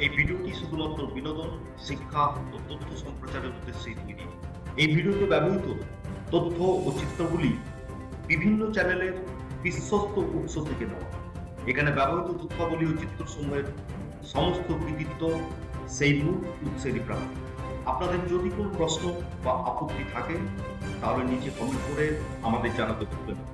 এই ভিডিওটি শুধুমাত্র বিনোদন, শিক্ষা ও তথ্য সম্প্রচারের উদ্দেশ্যে তৈরি। এই ভিডিওতে ব্যবহৃত তথ্য ও চিত্রগুলি বিভিন্ন চ্যানেলের বিশ্বস্ত উৎস থেকে নেওয়া। এখানে ব্যবহৃত তথ্যাবলী ও চিত্রসমূহের সমস্ত কৃতিত্ব সেই মূল উৎসেরই প্রাপ্ত। আপনাদের যদি কোনো প্রশ্ন বা আপত্তি থাকে তাহলে নিচে কমেন্ট করে আমাদের জানাতে ভুলবেন না।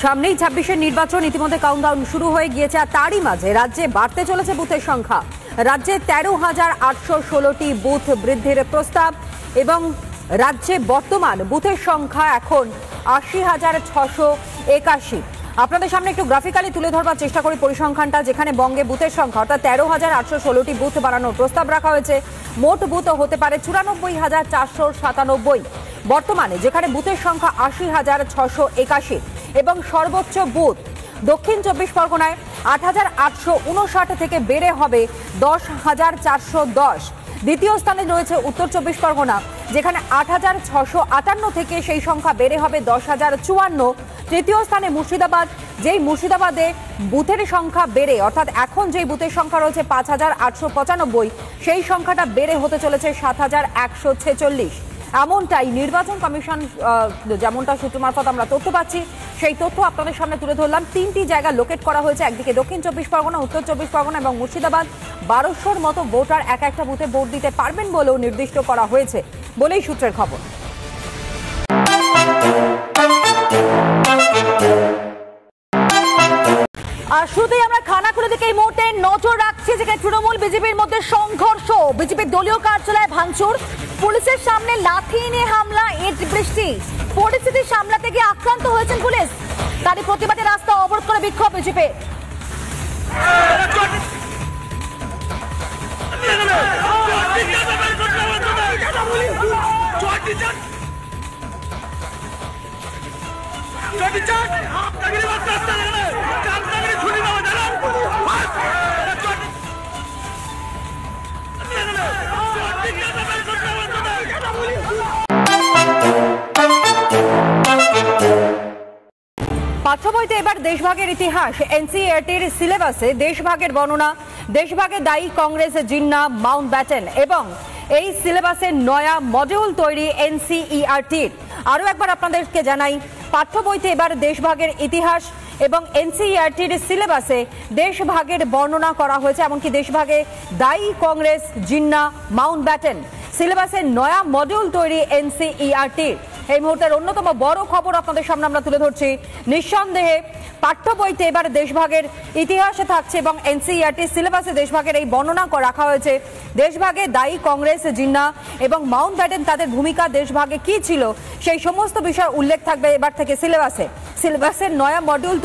সামনেই ২৬-এর নির্বাচন, ইতিমধ্যে কাউন্টডাউন শুরু হয়ে গিয়েছে। আর তারই মাঝে রাজ্যে বাড়তে চলেছে বুথের সংখ্যা। রাজ্যে ১৩,৮১৬টি বুথ বৃদ্ধির প্রস্তাব এবং রাজ্যে বর্তমান বুথের সংখ্যা এখন ৮০,৬৮১। আপনাদের সামনে একটু গ্রাফিক্যালি তুলে ধরবার চেষ্টা করি পরিসংখ্যানটা, যেখানে বঙ্গে বুথের সংখ্যা অর্থাৎ ১৩,৮১৬টি বুথ বাড়ানোর প্রস্তাব রাখা হয়েছে। মোট বুথ হতে পারে ৯৪,৪৯৭। বর্তমানে যেখানে বুথের সংখ্যা ৮০,৬৮১ এবং সর্বোচ্চ বুথ দক্ষিণ ২৪ পরগনায় ৮,৮৫৯ থেকে বেড়ে হবে ১০,৪১০। দ্বিতীয় স্থানে রয়েছে উত্তর ২৪ পরগনা, যেখানে ৮,৬৫৮ থেকে সেই সংখ্যা বেড়ে হবে ১০,০৫৪। তৃতীয় স্থানে মুর্শিদাবাদ, যেই মুর্শিদাবাদে বুথের সংখ্যা বেড়ে অর্থাৎ এখন যেই বুথের সংখ্যা রয়েছে ৫,৮৯৫, সেই সংখ্যাটা বেড়ে হতে চলেছে ৭,১৪৬। এমনটাই নির্বাচন কমিশন যেমনটা সূত্র মারফত আমরা তথ্য পাচ্ছি, সেই তথ্য আপনাদের সামনে তুলে ধরলাম। ৩টি জায়গা লোকেট করা হয়েছে, একদিকে দক্ষিণ ২৪ পরগনা, উত্তর ২৪ পরগনা এবং মুর্শিদাবাদ। ১২০০-র মতো ভোটার এক একটা বুথে ভোট দিতে পারবেন বলেও নির্দিষ্ট করা হয়েছে বলেই সূত্রের খবর। আর শুধুই আমরা খানাকুলে দিকে এই মুহূর্তে নজর রাখছি, যেখানে তৃণমূল বিজেপির মধ্যে সংঘর্ষ, বিজেপির দলীয় কার্যালয়ে ভাঙচুর, পুলিশের সামনে লাঠি নিয়ে হামলা, ইট বৃষ্টি। পরিস্থিতি সামলাতে গিয়ে আক্রান্ত হয়েছেন পুলিশ, তারই প্রতিবাদে রাস্তা অবরোধ করে বিক্ষোভ বিজেপি। পাঠ্যবইতে এবার দেশভাগের ইতিহাস। এনসিইআরটির সিলেবাসে দেশভাগের বর্ণনা, দেশভাগে দায়ী কংগ্রেস, জিন্না, মাউন্ট ব্যাটেন এবং এই সিলেবাসের নয়া মডিউল তৈরি এনসিইআরটির। আরও একবার আপনাদেরকে জানাই, পাঠ্যবইতে এবার দেশভাগের ইতিহাস এবং এনসিইআরটির সিলেবাসে দেশভাগের বর্ণনা করা হয়েছে, এমনকি দেশভাগে দায়ী কংগ্রেস, জিন্না, মাউন্ট ব্যাটেন। সিলেবাসের নয়া মডিউল তৈরি এনসিইআরটির। এই মুহূর্তের অন্যতম বড় খবর আপনাদের সামনে আমরা তুলে ধরছি। নিঃসন্দেহে পাঠ্য বইতে এবার দেশভাগের ইতিহাসে থাকছে এবং এনসিইআরটি সিলেবাসে দেশভাগের এই বর্ণনা রাখা হয়েছে। দেশভাগে দায়ী কংগ্রেস, জিন্না এবং মাউন্ট ব্যাটেন, তাদের ভূমিকা দেশভাগে কি ছিল সেই সমস্ত বিষয় উল্লেখ থাকবে এবার থেকে সিলেবাসে। সিলেবাসের নয়া মডিউল